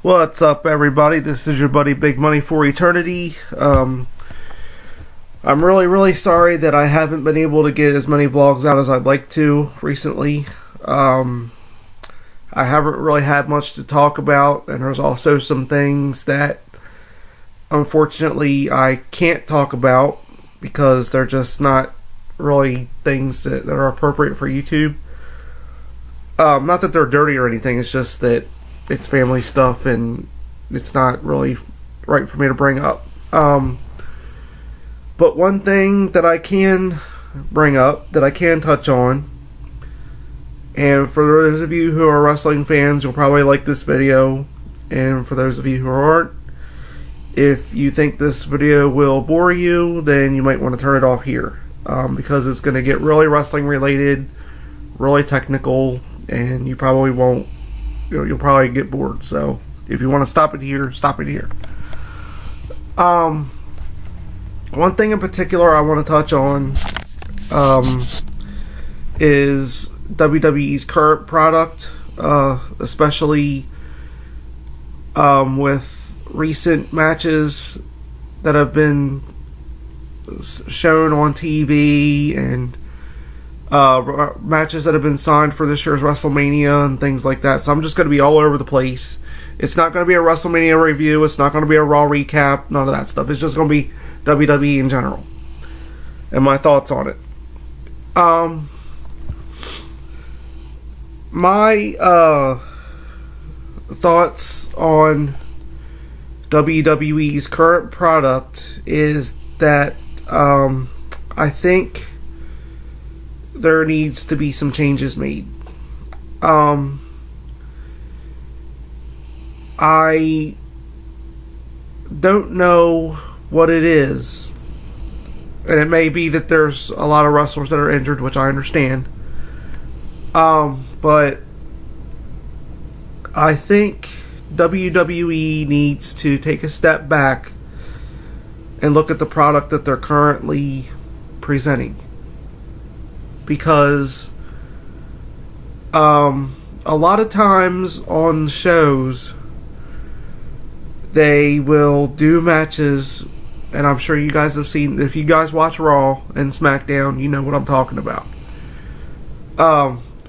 What's up, everybody? This is your buddy Big Money for Eternity. I'm really sorry that I haven't been able to get as many vlogs out as I'd like to recently. I haven't really had much to talk about, and there's also some things that unfortunately I can't talk about because they're just not really things that are appropriate for YouTube. Not that they're dirty or anything, it's just that it's family stuff and it's not really right for me to bring up. But one thing that I can bring up, that I can touch on, and for those of you who are wrestling fans, you'll probably like this video, and for those of you who aren't, if you think this video will bore you, then you might want to turn it off here, because it's going to get really wrestling related, really technical, and you probably won't. You'll probably get bored. So if you want to stop it here, stop it here. One thing in particular I want to touch on is WWE's current product, especially with recent matches that have been shown on TV and matches that have been signed for this year's WrestleMania and things like that. So I'm just going to be all over the place. It's not going to be a WrestleMania review. It's not going to be a Raw recap. None of that stuff. It's just going to be WWE in general and my thoughts on it. My thoughts on WWE's current product is that I think there needs to be some changes made. I don't know what it is, and it may be that there's a lot of wrestlers that are injured, which I understand, but I think WWE needs to take a step back and look at the product that they're currently presenting. Because a lot of times on shows they will do matches, and I'm sure you guys have seen, if you guys watch Raw and SmackDown, you know what I'm talking about.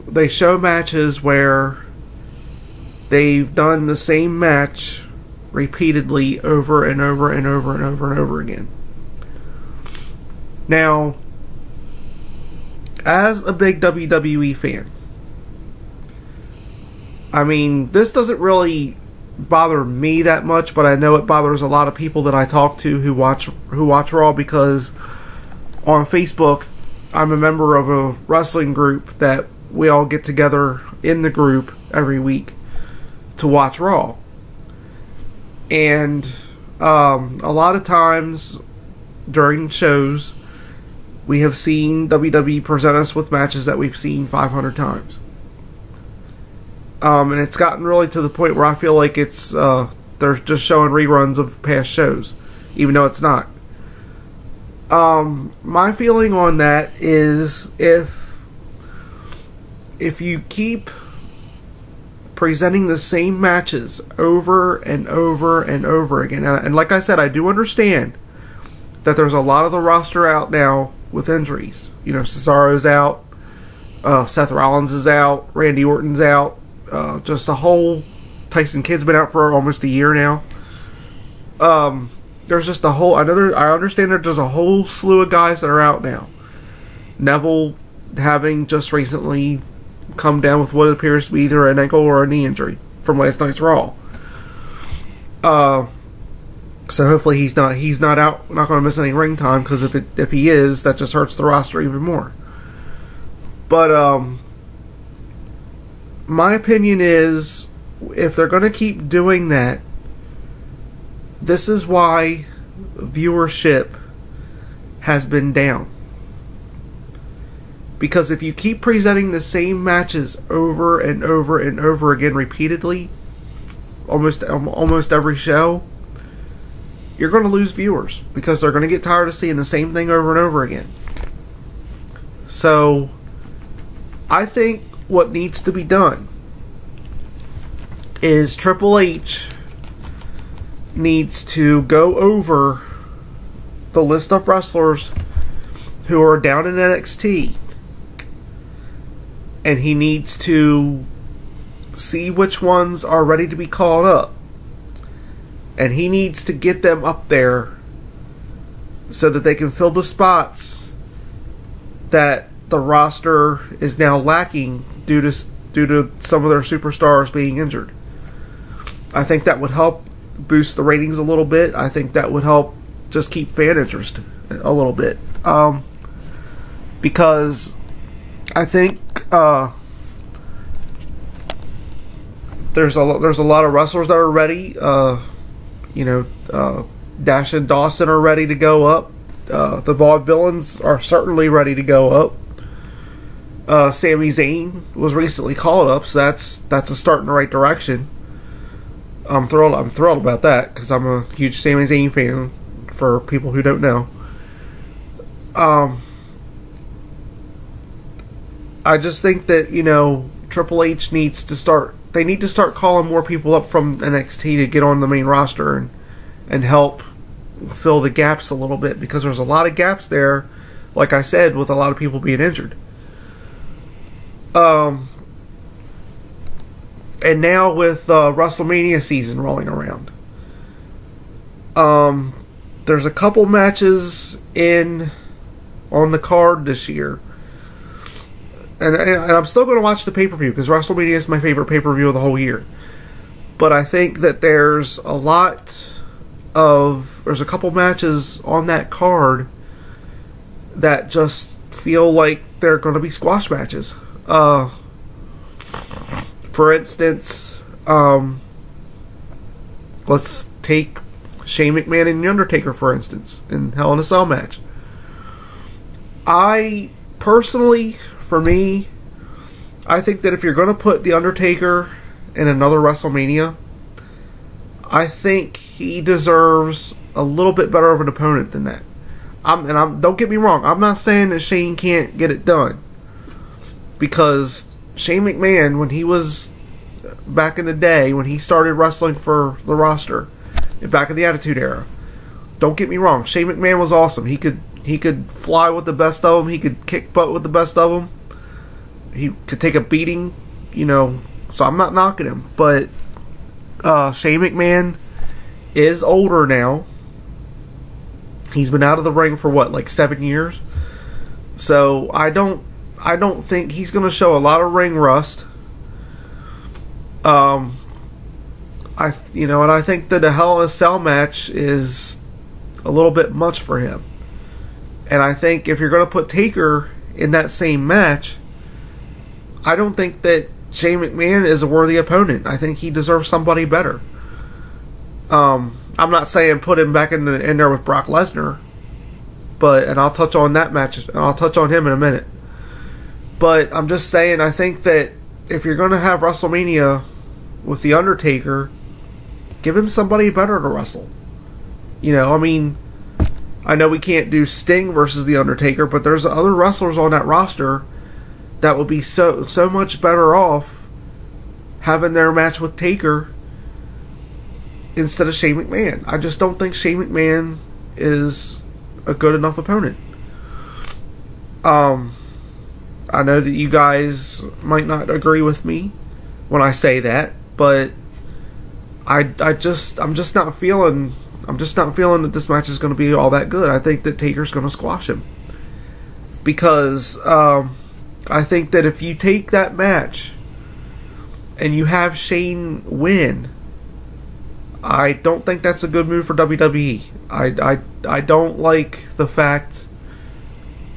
They show matches where they've done the same match repeatedly over and over and over and over and over again. Now, as a big WWE fan, I mean, this doesn't really bother me that much, but I know it bothers a lot of people that I talk to who watch Raw, because on Facebook I'm a member of a wrestling group that we all get together in the group every week to watch Raw. And a lot of times during shows we have seen WWE present us with matches that we've seen 500 times. And it's gotten really to the point where I feel like it's they're just showing reruns of past shows, even though it's not. My feeling on that is if you keep presenting the same matches over and over and over again, and like I said, I do understand that there's a lot of the roster out now with injuries. You know, Cesaro's out, Seth Rollins is out, Randy Orton's out, just a whole Tyson Kidd's been out for almost a year now. There's just a whole, I understand that there's a whole slew of guys that are out now. Neville having just recently come down with what appears to be either an ankle or a knee injury from last night's Raw. So hopefully he's not out, not going to miss any ring time, because if he is, that just hurts the roster even more. But my opinion is, if they're going to keep doing that, this is why viewership has been down. Because if you keep presenting the same matches over and over and over again repeatedly, almost every show, you're going to lose viewers, because they're going to get tired of seeing the same thing over and over again. So I think what needs to be done is Triple H needs to go over the list of wrestlers who are down in NXT, and he needs to see which ones are ready to be called up, and he needs to get them up there so that they can fill the spots that the roster is now lacking due to some of their superstars being injured. I think that would help boost the ratings a little bit. I think that would help just keep fan interest a little bit. Because I think there's a lot of wrestlers that are ready. Dash and Dawson are ready to go up. The Vaudevillains are certainly ready to go up. Sami Zayn was recently called up, so that's a start in the right direction. I'm thrilled about that because I'm a huge Sami Zayn fan. For people who don't know, I just think that Triple H needs to start. They need to start calling more people up from NXT to get on the main roster and help fill the gaps a little bit, because there's a lot of gaps there, like I said, with a lot of people being injured. And now with WrestleMania season rolling around, there's a couple matches on the card this year, and I'm still going to watch the pay-per-view because WrestleMania is my favorite pay-per-view of the whole year. But I think that there's a couple matches on that card that just feel like they're going to be squash matches. For instance, let's take Shane McMahon and The Undertaker, for instance, in Hell in a Cell match. I personally, for me, I think that if you're going to put The Undertaker in another WrestleMania, I think he deserves a little bit better of an opponent than that. Don't get me wrong, I'm not saying that Shane can't get it done, because Shane McMahon, when he was back in the day, when he started wrestling for the roster, back in the Attitude Era, don't get me wrong, Shane McMahon was awesome. He could fly with the best of them. He could kick butt with the best of them. He could take a beating, so I'm not knocking him. But Shane McMahon is older now. He's been out of the ring for like 7 years. So I don't think he's going to show a lot of ring rust. And I think that a Hell in a Cell match is a little bit much for him. And I think if you're going to put Taker in that same match, I don't think that Shane McMahon is a worthy opponent. I think he deserves somebody better. I'm not saying put him back in there with Brock Lesnar, and I'll touch on that match, and I'll touch on him in a minute. But I'm just saying, I think that if you're going to have WrestleMania with The Undertaker, give him somebody better to wrestle. I know we can't do Sting versus The Undertaker, but there's other wrestlers on that roster that would be so much better off having their match with Taker instead of Shane McMahon. I just don't think Shane McMahon is a good enough opponent. I know that you guys might not agree with me when I say that, but I'm just not feeling that this match is going to be all that good. I think that Taker's going to squash him, because I think that if you take that match and you have Shane win, I don't think that's a good move for WWE. I don't like the fact.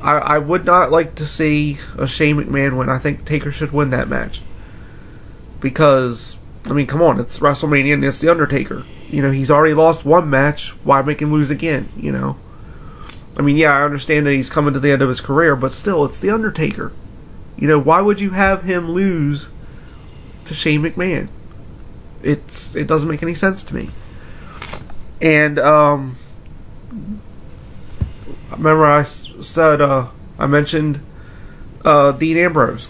I would not like to see a Shane McMahon win. I think Taker should win that match, because come on, it's WrestleMania and it's The Undertaker. He's already lost one match. Why make him lose again? Yeah, I understand that he's coming to the end of his career, but still, it's The Undertaker. Why would you have him lose to Shane McMahon? It doesn't make any sense to me. And remember I said I mentioned Dean Ambrose.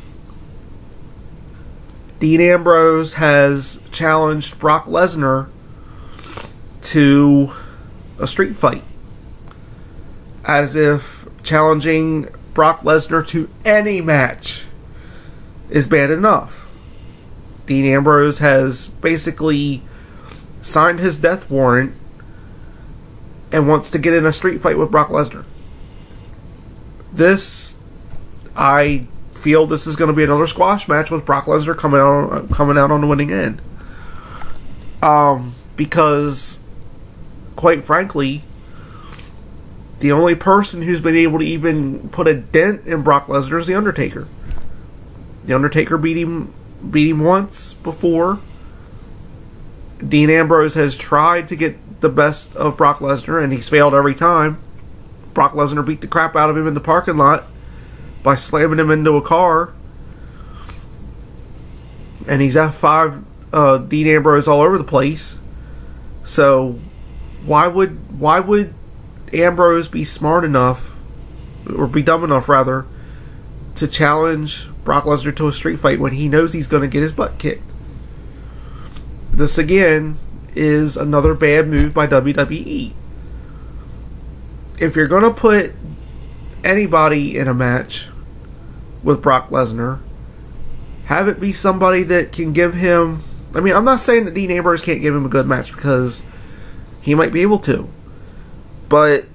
Dean Ambrose has challenged Brock Lesnar to a street fight. As if challenging Brock Lesnar to any match is bad enough. Dean Ambrose has basically signed his death warrant and wants to get in a street fight with Brock Lesnar. I feel this is going to be another squash match with Brock Lesnar coming out on the winning end. Because, quite frankly, the only person who's been able to even put a dent in Brock Lesnar is The Undertaker. The Undertaker beat him once before. Dean Ambrose has tried to get the best of Brock Lesnar, and he's failed every time. Brock Lesnar beat the crap out of him in the parking lot by slamming him into a car. And he's F5 Dean Ambrose all over the place. So why would Ambrose be smart enough, or be dumb enough rather, to challenge Brock Lesnar to a street fight when he knows he's going to get his butt kicked? This again is another bad move by WWE. If you're going to put anybody in a match with Brock Lesnar, have it be somebody that can give him... I mean, I'm not saying that Dean Ambrose can't give him a good match, because he might be able to. But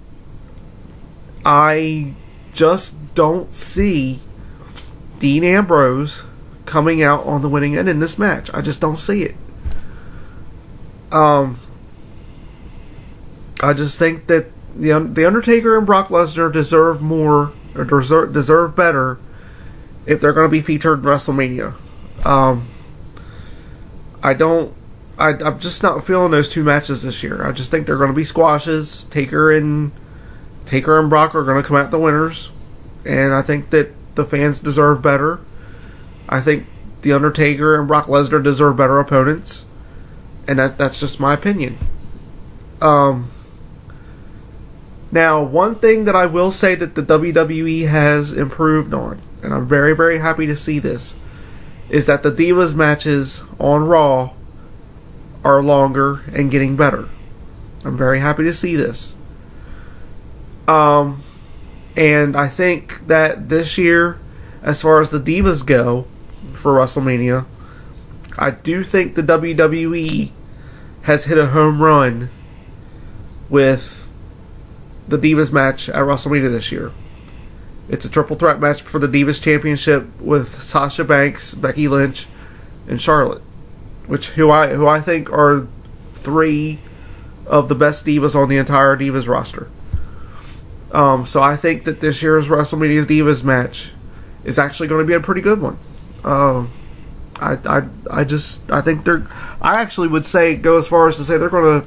I just don't see Dean Ambrose coming out on the winning end in this match. I just don't see it. I just think that the Undertaker and Brock Lesnar deserve more, or deserve better, if they're going to be featured in WrestleMania. I'm just not feeling those two matches this year. I just think they're going to be squashes. Taker and Brock are going to come out the winners, and I think that the fans deserve better. I think the Undertaker and Brock Lesnar deserve better opponents, and that's just my opinion. Now, one thing that I will say that the WWE has improved on, and I'm very, very happy to see this, is that the Divas matches on Raw are longer and getting better. I'm very happy to see this. And I think that this year, as far as the Divas go for WrestleMania, I do think the WWE has hit a home run with the Divas match at WrestleMania this year. It's a triple threat match for the Divas Championship with Sasha Banks, Becky Lynch, and Charlotte, who I think are three of the best Divas on the entire Divas roster. So I think that this year's WrestleMania's Divas match is actually going to be a pretty good one. I think I actually would go as far as to say they're going to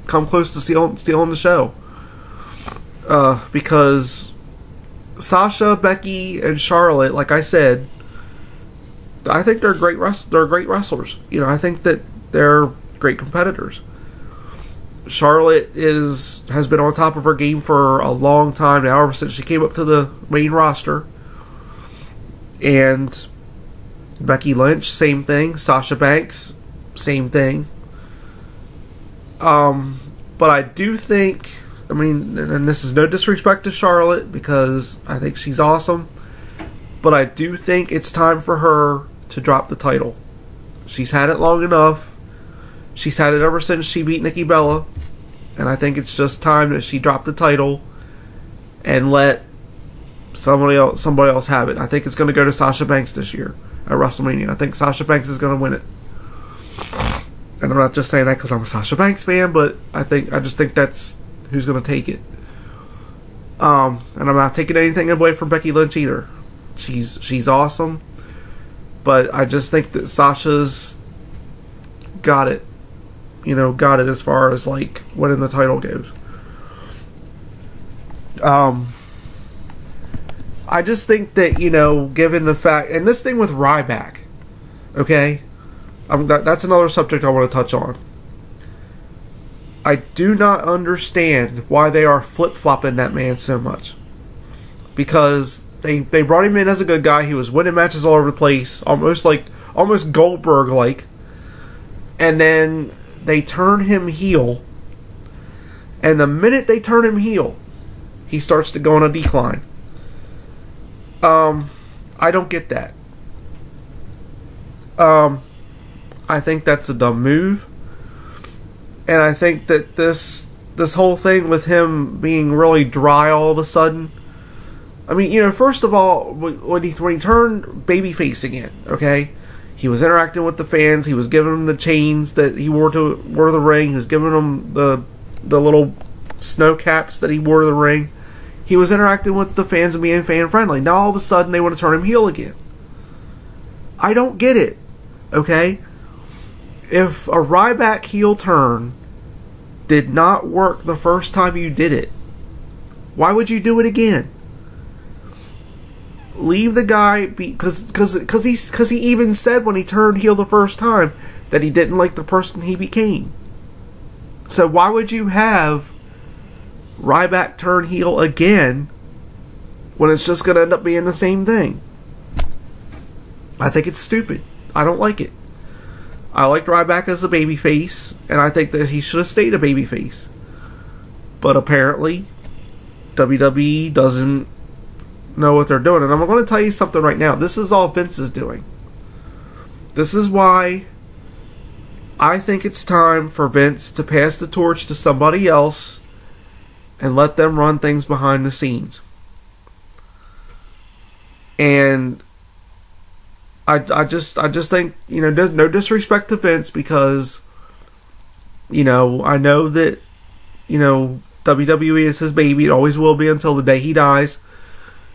come close to stealing the show. Because Sasha, Becky, and Charlotte, like I said, I think they're great wrestlers. You know, I think that they're great competitors. Charlotte has been on top of her game for a long time now, ever since she came up to the main roster. And Becky Lynch, same thing. Sasha Banks, same thing. But I do think, I mean, and this is no disrespect to Charlotte, because I think she's awesome, but I do think it's time for her to drop the title. She's had it long enough. She's had it ever since she beat Nikki Bella, and I think it's just time that she dropped the title and let somebody else have it. I think it's going to go to Sasha Banks this year at WrestleMania. I think Sasha Banks is going to win it. And I'm not just saying that because I'm a Sasha Banks fan, but I just think that's who's going to take it. And I'm not taking anything away from Becky Lynch either. She's awesome, but I just think that Sasha's got it. You know, got it as far as like winning the title goes. I just think that, you know, given the fact, and this thing with Ryback, okay, that's another subject I want to touch on. I do not understand why they are flip-flopping that man so much. Because they brought him in as a good guy. He was winning matches all over the place, almost Goldberg-like. And then they turn him heel And the minute they turn him heel, he starts to go on a decline. I don't get that. I think that's a dumb move. And I think that this whole thing with him being really dry all of a sudden. I mean, you know, first of all, when he turned babyface again, okay, he was interacting with the fans. He was giving them the chains that he wore to the ring. He was giving them the little snow caps that he wore to the ring. He was interacting with the fans and being fan friendly. Now all of a sudden they want to turn him heel again. I don't get it. Okay, if a Ryback heel turn did not work the first time you did it, why would you do it again? Leave the guy be, because he even said when he turned heel the first time that he didn't like the person he became. So why would you have Ryback turn heel again when it's just going to end up being the same thing? I think it's stupid. I don't like it. I liked Ryback as a babyface, and I think that he should have stayed a babyface. But apparently, WWE doesn't know what they're doing. And I'm going to tell you something right now. This is all Vince is doing. This is why I think it's time for Vince to pass the torch to somebody else and let them run things behind the scenes. And I just think, you know, no disrespect to Vince, because, you know, I know that, you know, WWE is his baby. It always will be until the day he dies.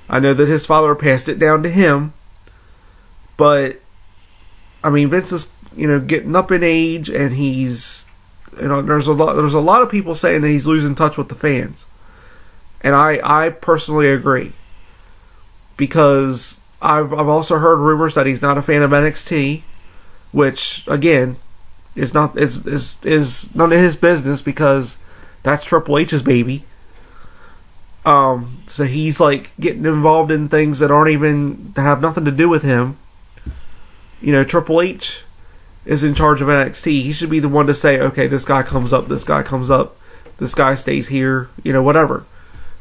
I know that his father passed it down to him. But, I mean, Vince is, you know, getting up in age, and he's, you know, there's a lot of people saying that he's losing touch with the fans. And I personally agree. Because I've also heard rumors that he's not a fan of NXT, which again is none of his business, because that's Triple H's baby. So he's like getting involved in things that have nothing to do with him. You know, Triple H is in charge of NXT. He should be the one to say, okay, this guy comes up, this guy comes up, this guy stays here, you know, whatever.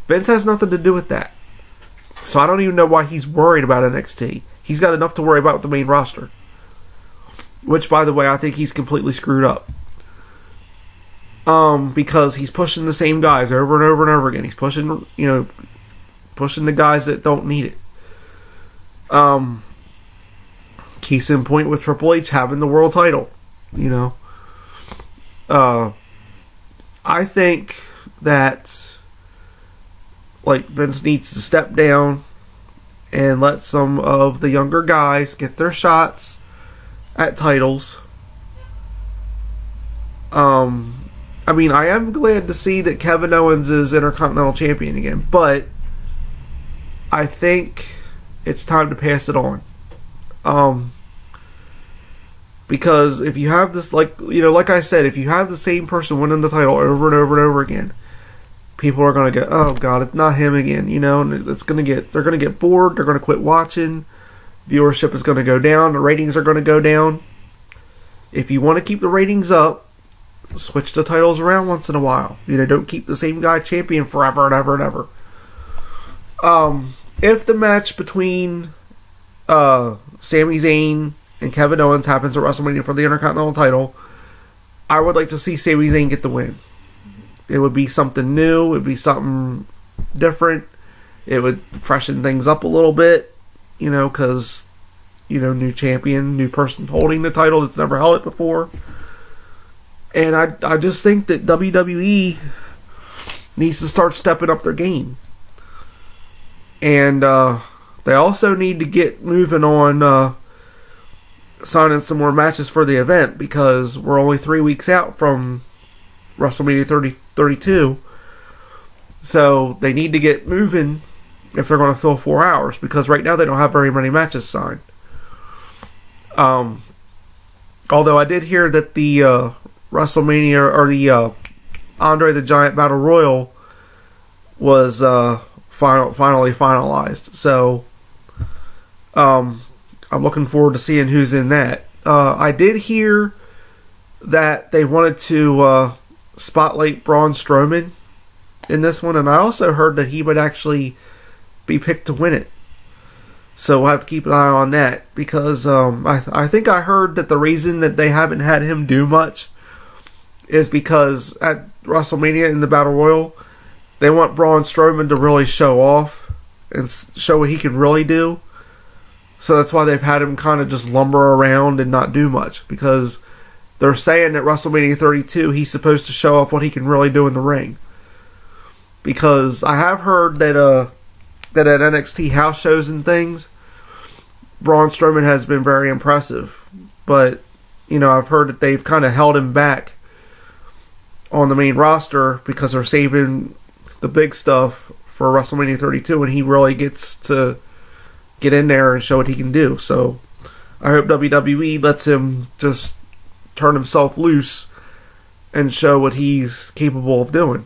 Vince has nothing to do with that. So I don't even know why he's worried about NXT. He's got enough to worry about with the main roster. Which, by the way, I think he's completely screwed up. Because he's pushing the same guys over and over and over again. He's pushing, you know, pushing the guys that don't need it. Case in point with Triple H having the world title. You know. I think that, like, Vince needs to step down and let some of the younger guys get their shots at titles. I mean, I am glad to see that Kevin Owens is Intercontinental Champion again, but I think it's time to pass it on. Because if you have this, like, you know, like I said, if you have the same person winning the title over and over and over again, people are going to go, oh god, it's not him again, you know, and they're going to get bored, they're going to quit watching, viewership is going to go down, the ratings are going to go down. If you want to keep the ratings up, switch the titles around once in a while. You know, don't keep the same guy champion forever and ever and ever. If the match between Sami Zayn and Kevin Owens happens at WrestleMania for the Intercontinental title, I would like to see Sami Zayn get the win. It would be something new. It would be something different. It would freshen things up a little bit, you know, because, you know, new champion, new person holding the title that's never held it before. And I just think that WWE needs to start stepping up their game. And they also need to get moving on signing some more matches for the event, because we're only 3 weeks out from WrestleMania 32. So they need to get moving if they're going to fill 4 hours, because right now they don't have very many matches signed. Although I did hear that the WrestleMania, or the Andre the Giant Battle Royal was finally finalized. So I'm looking forward to seeing who's in that. I did hear that they wanted to spotlight Braun Strowman in this one, and I also heard that he would actually be picked to win it. So we'll have to keep an eye on that, because I think I heard that the reason that they haven't had him do much is because at WrestleMania in the Battle Royal, they want Braun Strowman to really show off and show what he can really do. So that's why they've had him kind of just lumber around and not do much, because they're saying that WrestleMania 32 he's supposed to show off what he can really do in the ring. Because I have heard that that at NXT house shows and things, Braun Strowman has been very impressive. But, you know, I've heard that they've kind of held him back on the main roster because they're saving the big stuff for WrestleMania 32, and he really gets to get in there and show what he can do. So I hope WWE lets him just turn himself loose and show what he's capable of doing.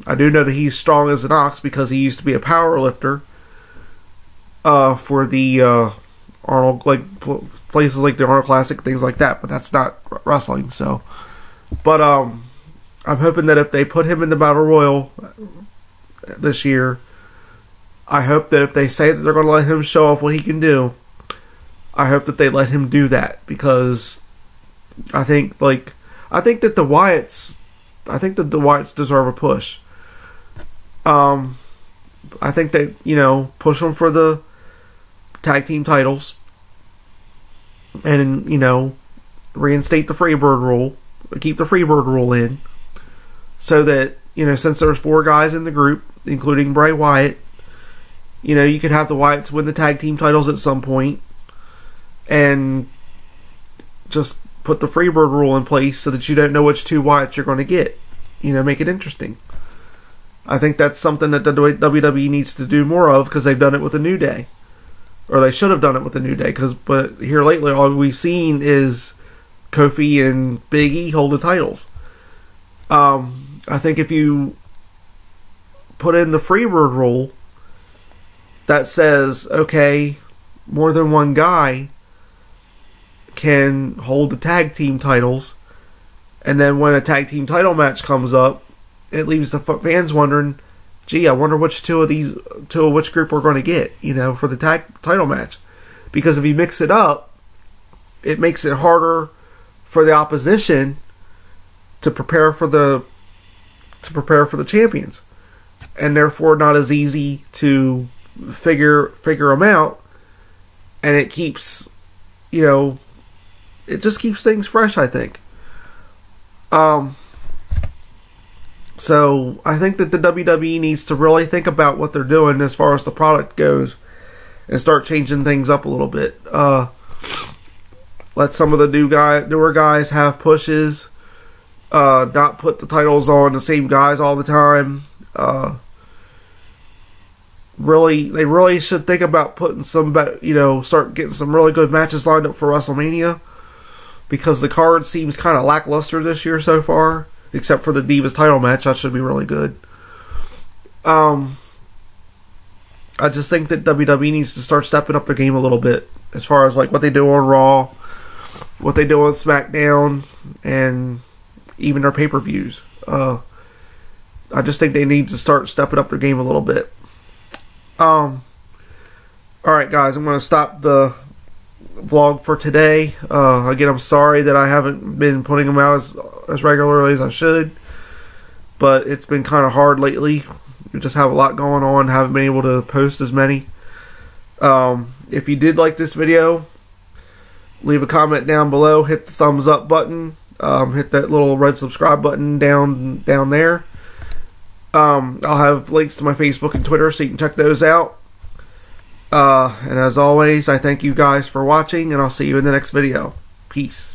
I do know that he's strong as an ox because he used to be a power lifter for the Arnold, like places like the Arnold Classic, things like that. But that's not wrestling. So, but I'm hoping that if they put him in the Battle Royal this year, I hope that if they say that they're going to let him show off what he can do, I hope that they let him do that, because I think that the Wyatts deserve a push. I think that, you know, push them for the tag team titles, and, you know, reinstate the Freebird rule, keep the Freebird rule in, so that, you know, since there's 4 guys in the group, including Bray Wyatt, you know, you could have the Wyatts win the tag team titles at some point, and just put the Freebird rule in place so that you don't know which 2 Wyatts you're going to get. You know, make it interesting. I think that's something that the WWE needs to do more of, because they've done it with the New Day. Or they should have done it with the New Day, but here lately all we've seen is Kofi and Big E hold the titles. I think if you put in the Freebird rule that says, okay, more than one guy can hold the tag team titles, and then when a tag team title match comes up, it leaves the fans wondering, gee, I wonder which which group we're going to get, you know, for the tag title match. Because if you mix it up, it makes it harder for the opposition to prepare for the champions, and therefore not as easy to figure them out. And it keeps, you know, it just keeps things fresh, I think. So I think that the WWE needs to really think about what they're doing as far as the product goes, and start changing things up a little bit. Let some of the newer guys have pushes. Not put the titles on the same guys all the time. They really should think about putting some better, you know, start getting some really good matches lined up for WrestleMania, because the card seems kind of lackluster this year so far, except for the Divas title match. That should be really good. I just think that WWE needs to start stepping up their game a little bit, as far as like what they do on Raw, what they do on SmackDown, and even their pay-per-views. I just think they need to start stepping up their game a little bit. Alright guys, I'm going to stop the vlog for today. Again, I'm sorry that I haven't been putting them out as regularly as I should, but it's been kind of hard lately. We just have a lot going on, haven't been able to post as many. If you did like this video, leave a comment down below, hit the thumbs up button, hit that little red subscribe button down there. I'll have links to my Facebook and Twitter so you can check those out. And as always, I thank you guys for watching, and I'll see you in the next video. Peace.